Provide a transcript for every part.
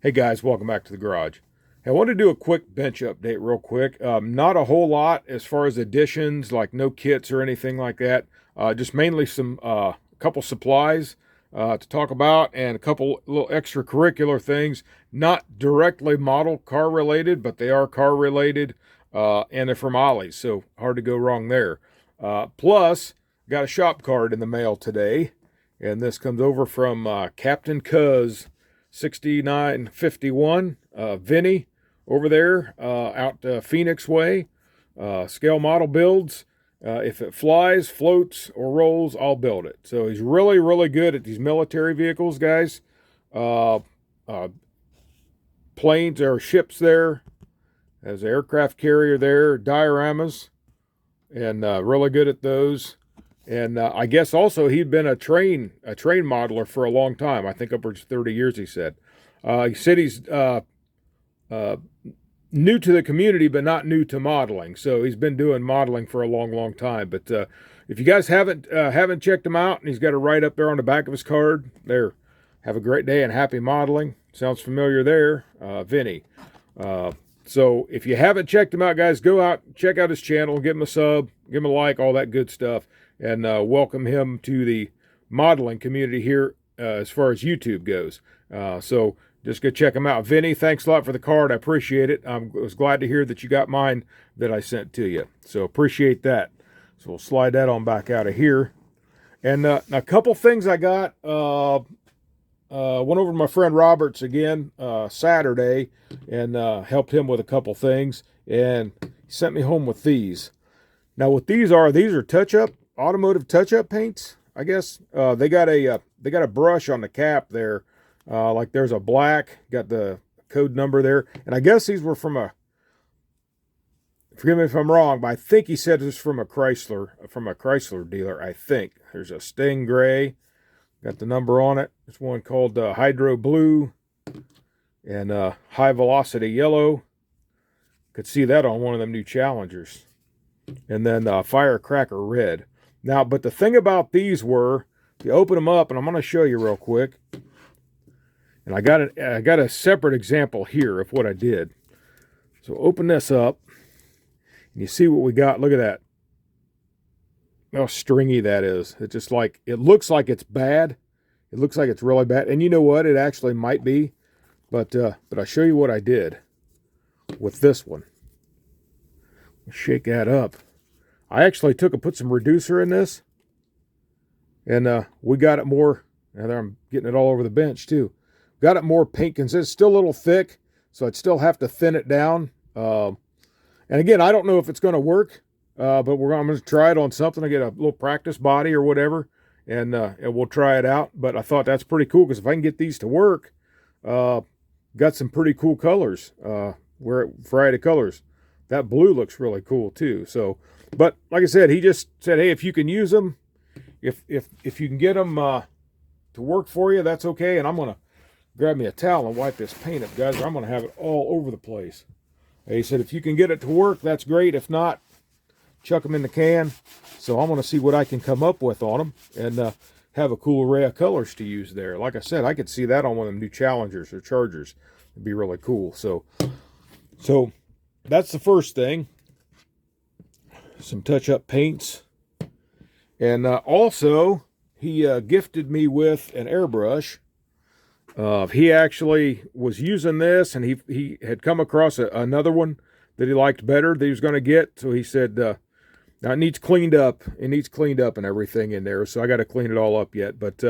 Hey guys, welcome back to the garage. Hey, I want to do a quick bench update real quick. Not a whole lot as far as additions, like no kits or anything like that. Just mainly some couple supplies to talk about and a couple little extracurricular things. Not directly model car related, but they are car related and they're from Ollie's, so hard to go wrong there. Plus, got a shop card in the mail today, and this comes over from Captain Cuz 6951, Vinny over there out Phoenix Way. Scale model builds. If it flies, floats, or rolls, I'll build it. So he's really, really good at these military vehicles, guys. Planes or ships there. Has an aircraft carrier there, dioramas, and really good at those. And I guess also he'd been a train modeler for a long time. I think upwards of 30 years, he said. He said he's new to the community, but not new to modeling. So he's been doing modeling for a long, long time. But if you guys haven't checked him out, and he's got a write up there on the back of his card, there. Have a great day and happy modeling. Sounds familiar there, Vinny. So if you haven't checked him out, guys, go out, check out his channel, give him a sub, give him a like, all that good stuff. And welcome him to the modeling community here as far as YouTube goes. So just go check him out. Vinny, thanks a lot for the card. I appreciate it. I was glad to hear that you got mine that I sent to you. So appreciate that. So we'll slide that on back out of here. And a couple things I got. Went over to my friend Robert's again Saturday and helped him with a couple things. And he sent me home with these. Now what these are touch-up. Automotive touch-up paints, I guess. They got a brush on the cap there. Like there's a black, got the code number there. And I guess these were from forgive me if I'm wrong, but I think he said this was from a Chrysler dealer, I think. There's a Sting Gray, got the number on it. There's one called Hydro Blue and High Velocity Yellow. Could see that on one of them new Challengers. And then Firecracker Red. Now, but the thing about these were, if you open them up, and I'm going to show you real quick, and I got a separate example here of what I did. So open this up, and you see what we got. Look at that. How stringy that is. It's just like, it looks like it's bad. It looks like it's really bad. And you know what? It actually might be. But I'll show you what I did with this one. Shake that up. I actually put some reducer in this, and we got it more. Now there, I'm getting it all over the bench too. Got it more paint consistent. It's still a little thick, so I'd still have to thin it down. And again, I don't know if it's going to work, but I'm going to try it on something. I get a little practice body or whatever, and we'll try it out. But I thought that's pretty cool because if I can get these to work, got some pretty cool colors. Variety of colors. That blue looks really cool too. So, but like I said, he just said, hey, if you can use them, if you can get them to work for you, that's okay. And I'm gonna grab me a towel and wipe this paint up, guys, or I'm gonna have it all over the place. And he said, if you can get it to work, that's great. If not, chuck them in the can. So I'm gonna see what I can come up with on them and have a cool array of colors to use there. Like I said, I could see that on one of them new Challengers or Chargers. It'd be really cool. So that's the first thing. Some touch-up paints. And also, he gifted me with an airbrush. He actually was using this, and he had come across another one that he liked better that he was going to get. So he said, now it needs cleaned up. It needs cleaned up and everything in there. So I got to clean it all up yet. But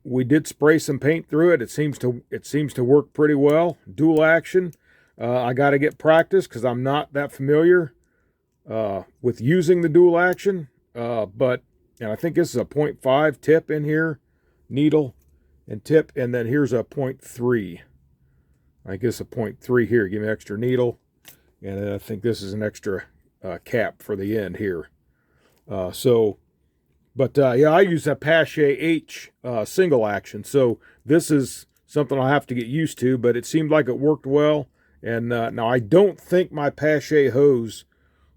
we did spray some paint through it. It seems to work pretty well. Dual action. I got to get practice because I'm not that familiar with using the dual action. And I think this is a 0.5 tip in here, needle and tip, and then here's a 0.3. I guess a 0.3 here. Give me an extra needle, and then I think this is an extra cap for the end here. Yeah, I use a Pache H single action, so this is something I'll have to get used to, but it seemed like it worked well. And now I don't think my Pache hose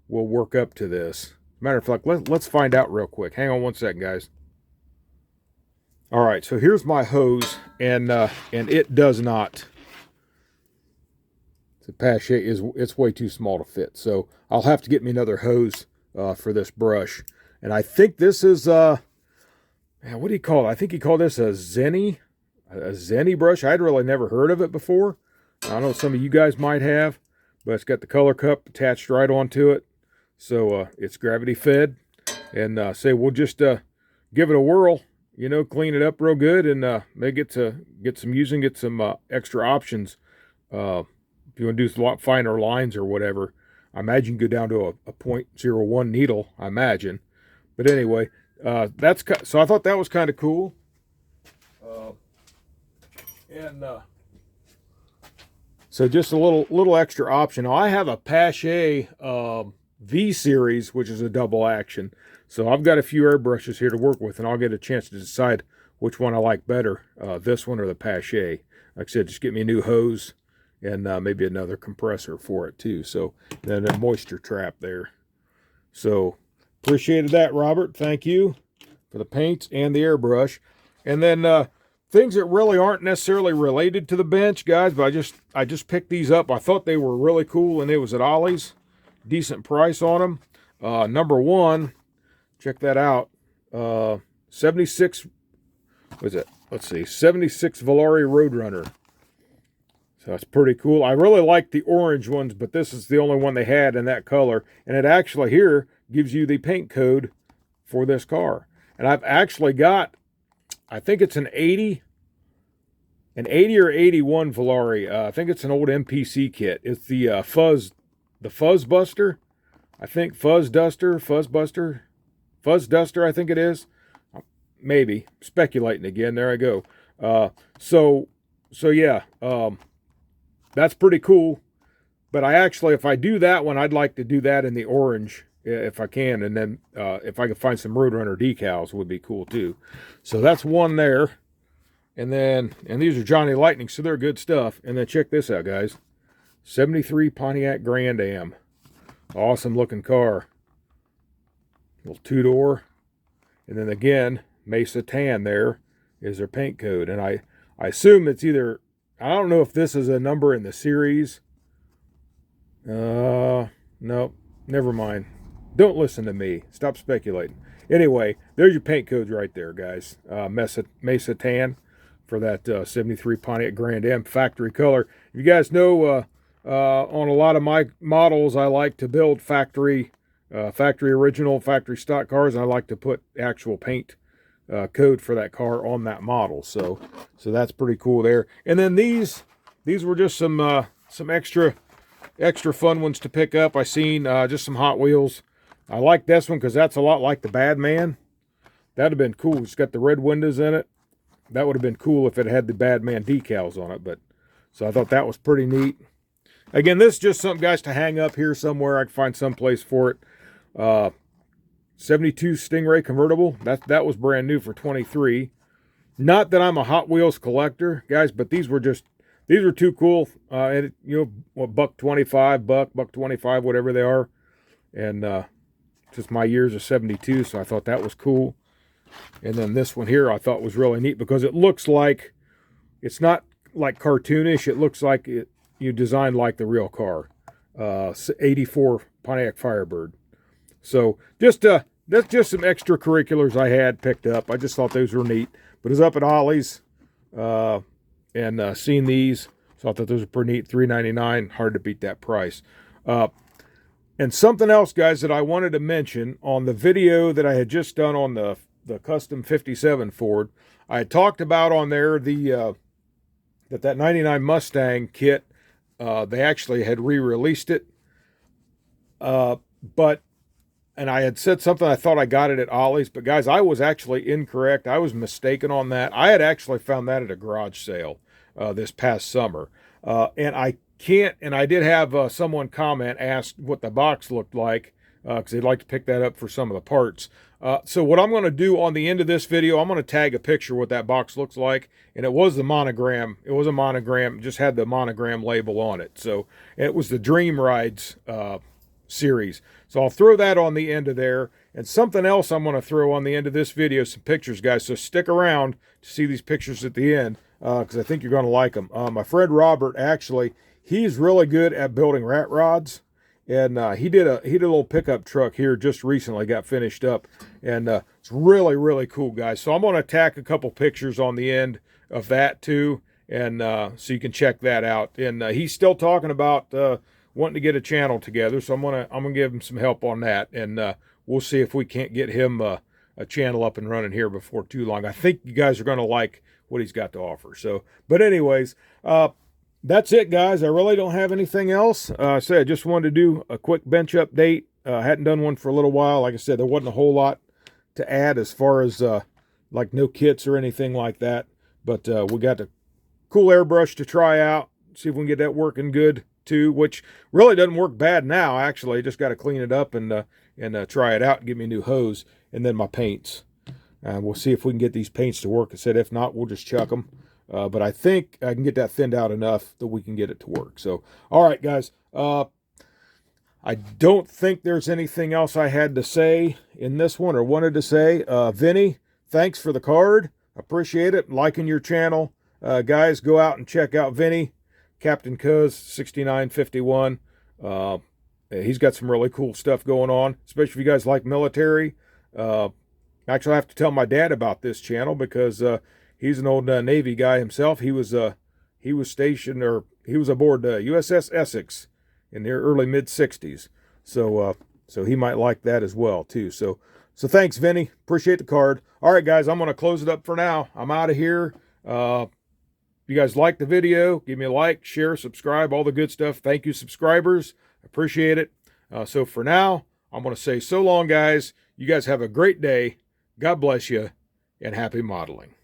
will work up to this. Matter of fact, let's find out real quick. Hang on one second, guys. All right, so here's my hose, and it does not The Pache it's way too small to fit. So I'll have to get me another hose for this brush. And I think this is what do you call it? I think he called this a Zenny brush. I'd really never heard of it before. I know some of you guys might have, but it's got the color cup attached right onto it. So it's gravity fed. And say we'll just give it a whirl, you know, clean it up real good, and maybe get some extra options. If you want to do some finer lines or whatever, I imagine you can go down to a 0.01 needle, I imagine. But anyway, so I thought that was kind of cool. So just a little extra option. Now, I have a Pache V series, which is a double action. So I've got a few airbrushes here to work with, and I'll get a chance to decide which one I like better, this one or the Pache. Like I said, just get me a new hose and maybe another compressor for it too. So then a moisture trap there. So appreciated that, Robert. Thank you for the paints and the airbrush. And then things that really aren't necessarily related to the bench, guys, but I just picked these up. I thought they were really cool, and it was at Ollie's. Decent price on them. Number one, check that out. 76, what is it? Let's see, 76 Volare Roadrunner. So that's pretty cool. I really like the orange ones, but this is the only one they had in that color. And it actually here gives you the paint code for this car. And I've actually got, I think it's an 80 or 81 Volare. I think it's an old MPC kit. It's the Fuzz Buster. I think Fuzz Duster, I think it is. Maybe. Speculating again. There I go. So yeah. That's pretty cool. But I actually, if I do that one, I'd like to do that in the orange if I can. And then if I can find some Roadrunner decals would be cool too. So that's one there. And these are Johnny Lightning, so they're good stuff. And then check this out, guys. 73 Pontiac Grand Am. Awesome looking car. Little two-door. And then again, Mesa Tan there is their paint code. And I assume it's either, I don't know if this is a number in the series. No, never mind. Don't listen to me. Stop speculating. Anyway, there's your paint codes right there, guys. Mesa Tan for that 73 Pontiac Grand Am factory color. You guys know on a lot of my models, I like to build factory original, factory stock cars, and I like to put actual paint code for that car on that model. So that's pretty cool there. And then these were just some extra fun ones to pick up. I seen just some Hot Wheels. I like this one because that's a lot like the Bad Man. That'd have been cool. It's got the red windows in it. That would have been cool if it had the Bad Man decals on it. But so I thought that was pretty neat. Again, this is just something, guys, to hang up here somewhere. I can find some place for it. 72 Stingray convertible. That was brand new for $23. Not that I'm a Hot Wheels collector, guys, but these were too cool. And you know, $1.25, $1.25, whatever they are. And just my years of 72, so I thought that was cool. And then this one here I thought was really neat because it looks like, it's not like cartoonish. It looks like you designed like the real car. 84 Pontiac Firebird. So that's just some extracurriculars I had picked up. I just thought those were neat. But it was up at Ollie's and seen these. So I thought those were pretty neat. $3.99. Hard to beat that price. And something else, guys, that I wanted to mention on the video that I had just done on the custom 57 Ford, I had talked about on there that 99 Mustang kit, they actually had re-released it. And I had said something, I thought I got it at Ollie's, but guys, I was actually incorrect. I was mistaken on that. I had actually found that at a garage sale this past summer. And I did have someone comment, ask what the box looked like, because they'd like to pick that up for some of the parts. So what I'm going to do on the end of this video, I'm going to tag a picture what that box looks like. And it was the monogram. It was a monogram, just had the monogram label on it. So it was the Dream Rides series. So I'll throw that on the end of there. And something else I'm going to throw on the end of this video, some pictures, guys. So stick around to see these pictures at the end, because I think you're going to like them. My friend Robert, actually, he's really good at building rat rods. And he did a little pickup truck here just recently, got finished up, and it's really, really cool, guys. So I'm going to tack a couple pictures on the end of that too, and so you can check that out. And he's still talking about wanting to get a channel together, so I'm gonna give him some help on that, and we'll see if we can't get him a channel up and running here before too long. I think you guys are going to like what he's got to offer. So, but anyways, that's it, guys. I really don't have anything else. I just wanted to do a quick bench update. Hadn't done one for a little while. Like I said, there wasn't a whole lot to add as far as like no kits or anything like that. But we got the cool airbrush to try out, see if we can get that working good too, which really doesn't work bad now, actually. Just got to clean it up and try it out and give me a new hose. And then my paints. We'll see if we can get these paints to work. I said, if not, we'll just chuck them. But I think I can get that thinned out enough that we can get it to work. So, all right, guys. I don't think there's anything else I had to say in this one or wanted to say. Vinny, thanks for the card. Appreciate it. Liking your channel. Guys, go out and check out Vinny, Captain Cuz 6951. He's got some really cool stuff going on, especially if you guys like military. Actually, I have to tell my dad about this channel because he's an old Navy guy himself. He was stationed, or he was aboard USS Essex in the early mid-60s. So he might like that as well too. So thanks, Vinny. Appreciate the card. All right, guys, I'm going to close it up for now. I'm out of here. If you guys like the video, give me a like, share, subscribe, all the good stuff. Thank you, subscribers. Appreciate it. So for now, I'm going to say so long, guys. You guys have a great day. God bless you, and happy modeling.